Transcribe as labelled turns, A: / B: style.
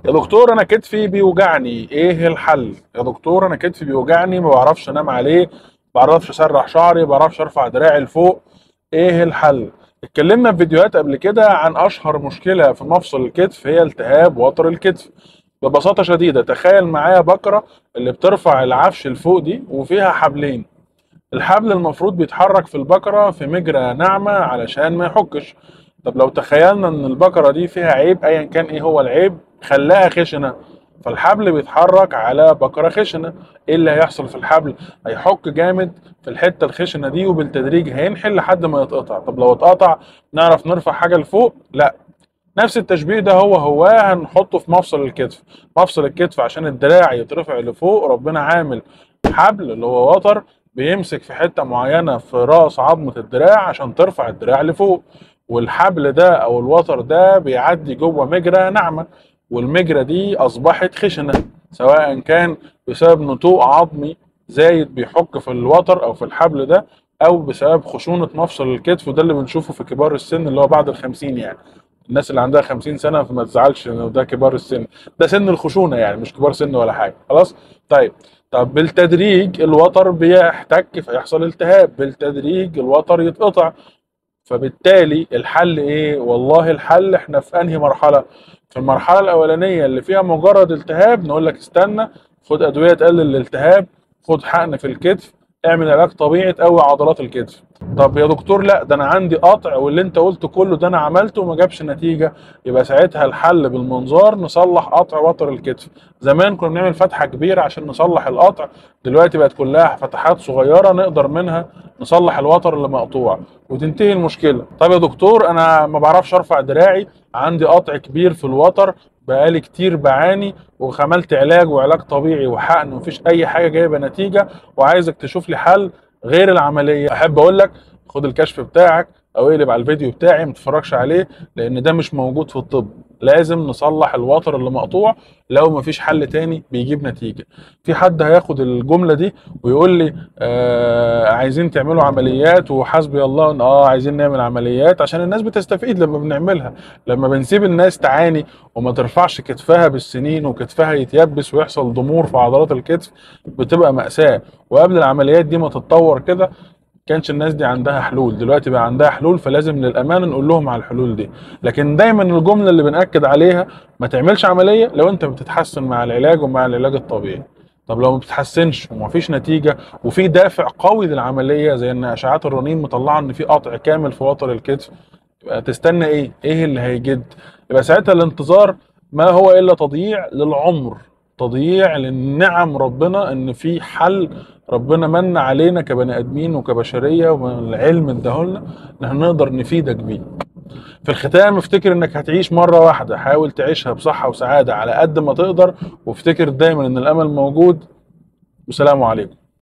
A: يا دكتور انا كتفي بيوجعني، ايه الحل؟ يا دكتور انا كتفي بيوجعني، ما بعرفش انام عليه، ما بعرفش اسرح شعري، ما بعرفش ارفع دراعي لفوق، ايه الحل؟ اتكلمنا في فيديوهات قبل كده عن اشهر مشكلة في مفصل الكتف، هي التهاب وتر الكتف. ببساطة شديدة تخيل معايا بكرة اللي بترفع العفش لفوق دي وفيها حبلين. الحبل المفروض بيتحرك في البكرة في مجرى ناعمة علشان ما يحكش. طب لو تخيلنا ان البكرة دي فيها عيب، ايا كان ايه هو العيب، خلاها خشنة، فالحبل بيتحرك على بكرة خشنة. ايه اللي هيحصل في الحبل؟ هيحك جامد في الحتة الخشنة دي، وبالتدريج هينحل لحد ما يتقطع. طب لو اتقطع نعرف نرفع حاجة لفوق؟ لا. نفس التشبيه ده هو هنحطه في مفصل الكتف. مفصل الكتف عشان الدراع يترفع لفوق ربنا عامل حبل اللي هو وتر بيمسك في حتة معينة في رأس عظمة الدراع عشان ترفع الدراع لفوق. والحبل ده او الوتر ده بيعدي جوه مجرى ناعمة، والمجرى دي اصبحت خشنة، سواء كان بسبب نتوء عظمي زايد بيحك في الوتر او في الحبل ده، او بسبب خشونة مفصل الكتف. وده اللي بنشوفه في كبار السن اللي هو بعد ال50 يعني. الناس اللي عندها 50 سنة فما تزعلش انه ده كبار السن، ده سن الخشونة يعني، مش كبار سن ولا حاجة. خلاص؟ طيب. طب بالتدريج الوتر بيحتك فيحصل التهاب، بالتدريج الوتر يتقطع. فبالتالي الحل ايه؟ والله الحل احنا في انهي مرحلة؟ في المرحلة الاولانية اللي فيها مجرد التهاب نقول لك استنى، خد ادوية تقلل الالتهاب، خد حقن في الكتف، اعمل علاج طبيعي تقوي عضلات الكتف. طب يا دكتور لا ده انا عندي قطع واللي انت قلته كله ده انا عملته وما جابش نتيجة، يبقى ساعتها الحل بالمنظار نصلح قطع وتر الكتف. زمان كنا بنعمل فتحة كبيرة عشان نصلح القطع، دلوقتي بقت كلها فتحات صغيرة نقدر منها نصلح الوتر اللي مقطوع وتنتهي المشكلة. طب يا دكتور انا ما بعرفش ارفع دراعي، عندي قطع كبير في الوتر، بقالي كتير بعاني وعملت علاج وعلاج طبيعي وحقن ومفيش اي حاجة جايبة نتيجة، وعايزك تشوف لي حل غير العملية. احب اقول لك خد الكشف بتاعك او اقلب على الفيديو بتاعي ما تتفرجش عليه، لان ده مش موجود في الطب. لازم نصلح الوتر اللي مقطوع، لو مفيش حل تاني بيجيب نتيجة. في حد هياخد الجملة دي ويقول لي عايزين تعملوا عمليات وحسبي الله ان عايزين نعمل عمليات عشان الناس بتستفيد لما بنعملها. لما بنسيب الناس تعاني وما ترفعش كتفها بالسنين وكتفها يتيبس ويحصل ضمور في عضلات الكتف بتبقى مأساة. وقبل العمليات دي ما تتطور كده كانش الناس دي عندها حلول، دلوقتي بقى عندها حلول، فلازم للأمانة نقول لهم على الحلول دي. لكن دايما الجملة اللي بنأكد عليها ما تعملش عملية لو انت بتتحسن مع العلاج ومع العلاج الطبيعي. طب لو ما بتتحسنش ومفيش نتيجة وفي دافع قوي للعملية زي ان اشعات الرنين مطلعة ان في قطع كامل في وتر الكتف، يبقى تستنى ايه؟ ايه اللي هيجد؟ يبقى ساعتها الانتظار ما هو الا تضييع للعمر، تضييع للنعم ربنا، ان في حل ربنا من علينا كبني ادمين وكبشريه والعلم اداهولنا ان احنا نقدر نفيدك بيه. في الختام افتكر انك هتعيش مره واحده، حاول تعيشها بصحه وسعاده على قد ما تقدر، وافتكر دايما ان الامل موجود. والسلام عليكم.